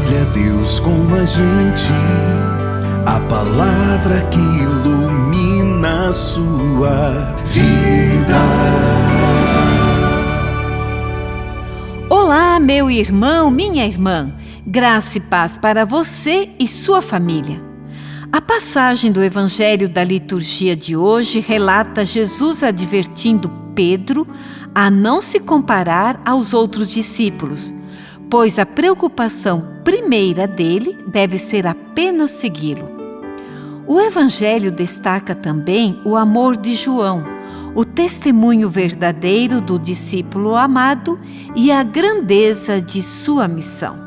Compartilha Deus com a gente, a palavra que ilumina a sua vida. Olá, meu irmão, minha irmã. Graça e paz para você e sua família. A passagem do Evangelho da liturgia de hoje relata Jesus advertindo Pedro a não se comparar aos outros discípulos, pois a preocupação primeira dele deve ser apenas segui-lo. O Evangelho destaca também o amor de João, o testemunho verdadeiro do discípulo amado e a grandeza de sua missão.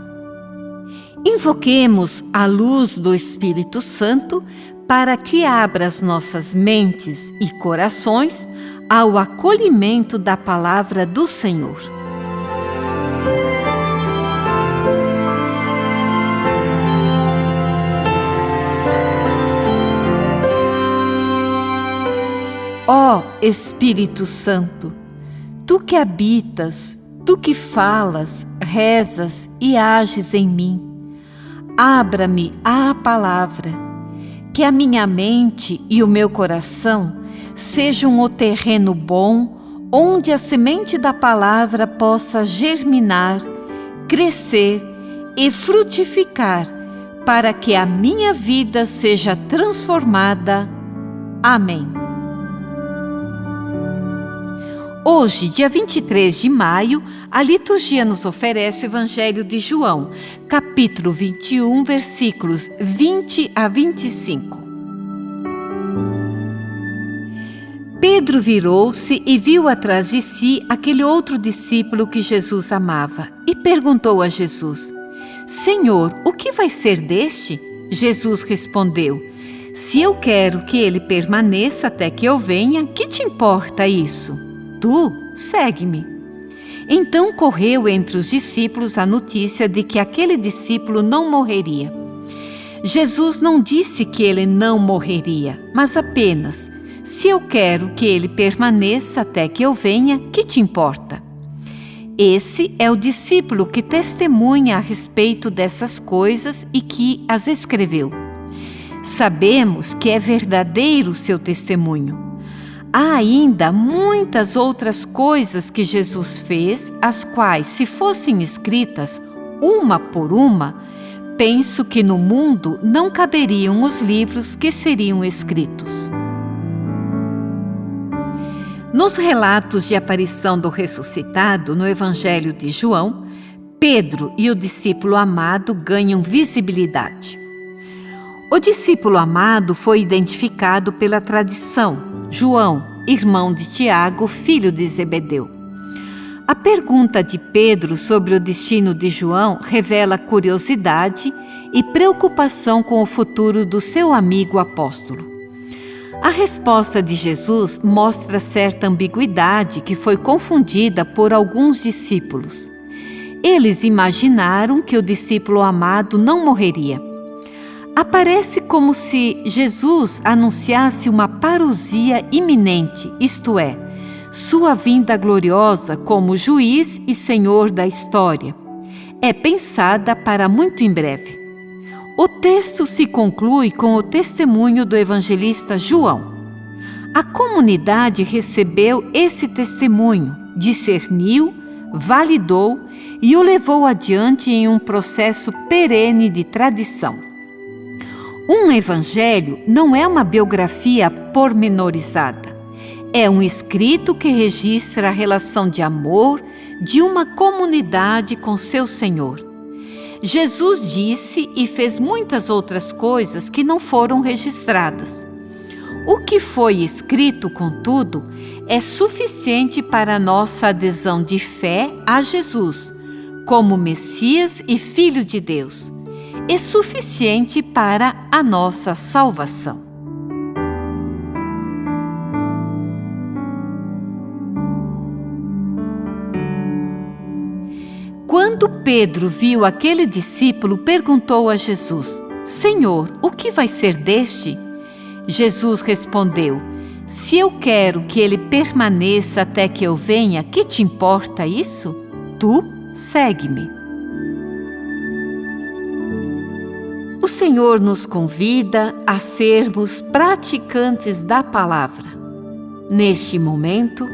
Invoquemos a luz do Espírito Santo para que abra as nossas mentes e corações ao acolhimento da palavra do Senhor. Ó Espírito Santo, Tu que habitas, Tu que falas, rezas e ages em mim, abra-me à palavra, que a minha mente e o meu coração sejam o terreno bom onde a semente da palavra possa germinar, crescer e frutificar, para que a minha vida seja transformada. Amém. Hoje, dia 23 de maio, a liturgia nos oferece o Evangelho de João, capítulo 21, versículos 20 a 25. Pedro virou-se e viu atrás de si aquele outro discípulo que Jesus amava e perguntou a Jesus: Senhor, o que vai ser deste? Jesus respondeu: Se eu quero que ele permaneça até que eu venha, que te importa isso? Tu, segue-me. Então correu entre os discípulos a notícia de que aquele discípulo não morreria. Jesus não disse que ele não morreria, mas apenas: se eu quero que ele permaneça até que eu venha, que te importa? Esse é o discípulo que testemunha a respeito dessas coisas e que as escreveu. Sabemos que é verdadeiro o seu testemunho. Há ainda muitas outras coisas que Jesus fez, as quais, se fossem escritas uma por uma, penso que no mundo não caberiam os livros que seriam escritos. Nos relatos de aparição do ressuscitado no Evangelho de João, Pedro e o discípulo amado ganham visibilidade. O discípulo amado foi identificado pela tradição: João, irmão de Tiago, filho de Zebedeu. A pergunta de Pedro sobre o destino de João revela curiosidade e preocupação com o futuro do seu amigo apóstolo. A resposta de Jesus mostra certa ambiguidade que foi confundida por alguns discípulos. Eles imaginaram que o discípulo amado não morreria. Aparece como se Jesus anunciasse uma parousia iminente, isto é, sua vinda gloriosa como juiz e senhor da história. É pensada para muito em breve. O texto se conclui com o testemunho do evangelista João. A comunidade recebeu esse testemunho, discerniu, validou e o levou adiante em um processo perene de tradição. Um evangelho não é uma biografia pormenorizada. É um escrito que registra a relação de amor de uma comunidade com seu Senhor. Jesus disse e fez muitas outras coisas que não foram registradas. O que foi escrito, contudo, é suficiente para a nossa adesão de fé a Jesus, como Messias e Filho de Deus. É suficiente para a nossa salvação. Quando Pedro viu aquele discípulo, perguntou a Jesus: Senhor, o que vai ser deste? Jesus respondeu: Se eu quero que ele permaneça até que eu venha, que te importa isso? Tu, segue-me. Senhor nos convida a sermos praticantes da palavra. Neste momento,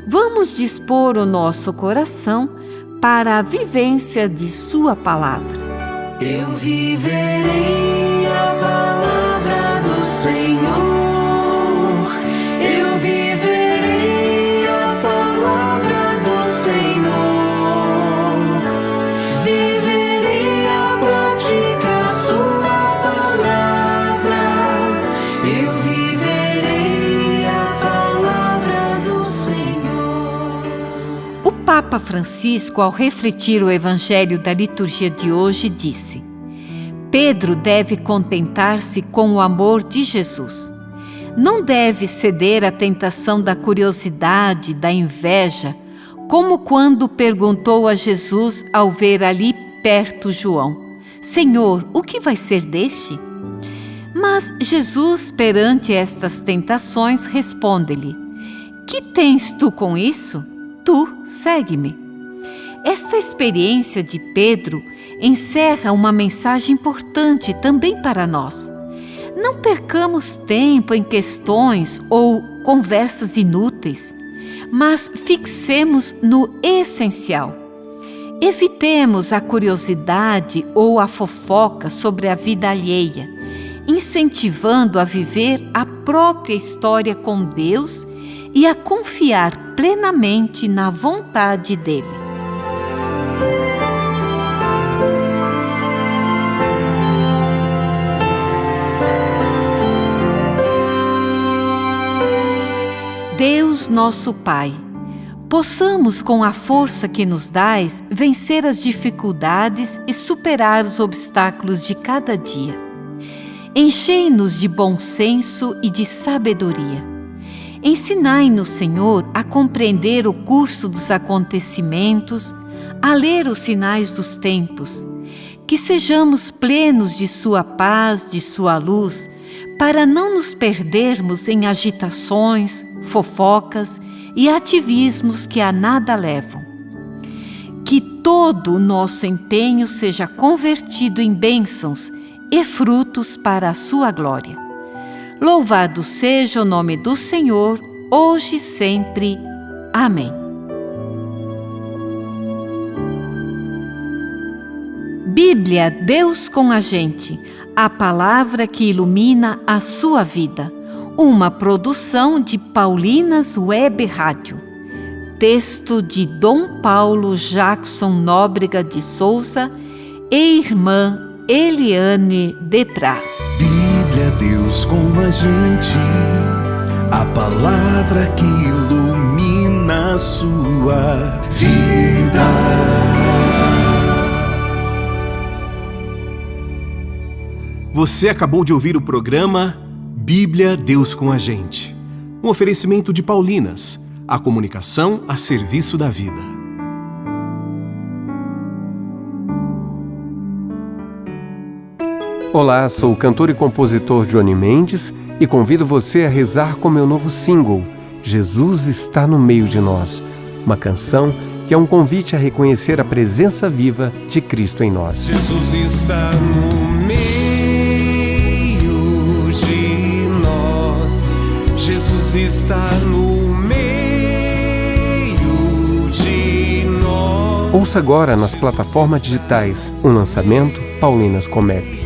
vamos dispor o nosso coração para a vivência de Sua palavra. Eu viverei a palavra do Senhor. Eu viverei a palavra do Senhor. Viverei a praticar Sua palavra. Eu viverei a palavra do Senhor. O Papa Francisco, ao refletir o Evangelho da liturgia de hoje, disse: Pedro deve contentar-se com o amor de Jesus. Não deve ceder à tentação da curiosidade, da inveja, como quando perguntou a Jesus ao ver ali perto João: Senhor, o que vai ser deste? Mas Jesus, perante estas tentações, responde-lhe: Que tens tu com isso? Tu, segue-me. Esta experiência de Pedro encerra uma mensagem importante também para nós. Não percamos tempo em questões ou conversas inúteis, mas fixemos no essencial. Evitemos a curiosidade ou a fofoca sobre a vida alheia, incentivando a viver a própria história com Deus e a confiar plenamente na vontade dele. Deus nosso Pai, possamos com a força que nos dais vencer as dificuldades e superar os obstáculos de cada dia. Enchei-nos de bom senso e de sabedoria. Ensinai-nos, Senhor, a compreender o curso dos acontecimentos, a ler os sinais dos tempos, que sejamos plenos de Sua paz, de Sua luz, para não nos perdermos em agitações, fofocas e ativismos que a nada levam. Que todo o nosso empenho seja convertido em bênçãos e frutos para a Sua glória. Louvado seja o nome do Senhor, hoje e sempre. Amém. Bíblia, Deus com a gente, a palavra que ilumina a sua vida. Uma produção de Paulinas Web Rádio. Texto de Dom Paulo Jackson Nóbrega de Souza e irmã Eliane Deprá. Bíblia, Deus com a gente, a palavra que ilumina a sua vida. Você acabou de ouvir o programa Bíblia, Deus com a gente. Um oferecimento de Paulinas, a comunicação a serviço da vida. Olá, sou o cantor e compositor Johnny Mendes e convido você a rezar com meu novo single, Jesus está no meio de nós. Uma canção que é um convite a reconhecer a presença viva de Cristo em nós. Jesus está no meio de nós. Jesus está no meio de nós. Ouça agora nas plataformas digitais um lançamento Paulinas Comep.